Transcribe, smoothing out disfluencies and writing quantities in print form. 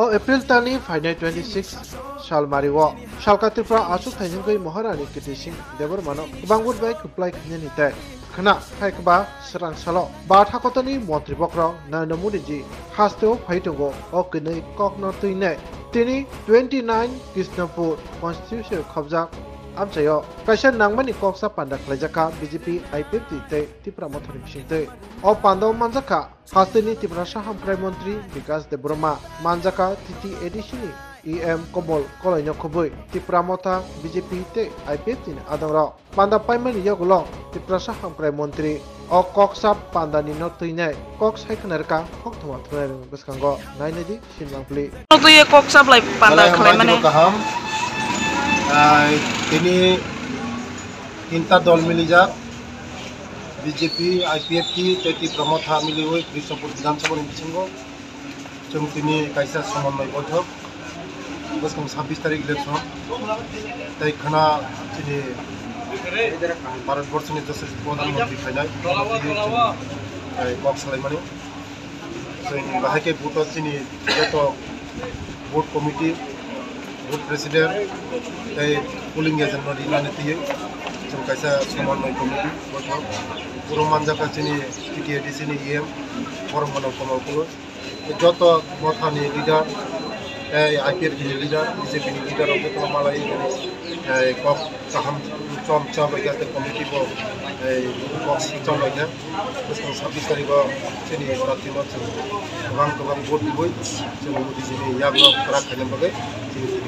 O April tani final 26 sal mariwo salka tripura asuk thaijingkoi maharani kitising debor mano bangur bai kuplai khnyani tai khana haikba serang salo ba thakotani mantri bokro Narendra Modi ji hasteo phaitongo o kinai kokno tuine tini 29 Krishnapur constitution khobja amchayo kaisa nangmani koksa panda khlajaka BJP IPP te Tripura mothori singte o pando manjaka hasteni Tripura saham krai mantri Vikas Debroma manjaka titi edishini EM Komol Kolaino Khobui Tripura motha BJP te IPP ni adangro panda paimani yoglo Tripura saham krai mantri o koksa panda ni notuinai kok saikhnarka hokthoma thunai biskango nainedi sinmangpli Tuye kok sablay panda khlai mane তিনি তিনটা দল মিলি যাক BJP IPFT তেতি প্রমথা মিলি হয়ে কৃষক বিধানসভা মিছিল जों তিনি কাইসা সমন্বয় বৈঠক বসকম 26 তারিখ ইলেকশন তাই খানা তিনি ভারতবর্ষের যশস্বী প্রধানমন্ত্রী ফাইনাল কক সালাইমানি जों बाहायके भोटआव তিনি যত vote committee vote president polling agent दिनानै थैयो जों कायसा समन्वय कमिटि बैठक बर' मानजाखा जोंनि टिटिएडिसिनि EM परममानव कमलकुल যত मथानि लिडार आइपिएफनि लिडार बिजेपिनि लिडार जत मालाय কক गाहाम चम चबायगा कमिटि কক चलायगा 26 तारिखआव जोंनि रातियाव गोबां भोट होबाय जों मोदिजिनि याग्ल राखायनो बागै जोंनि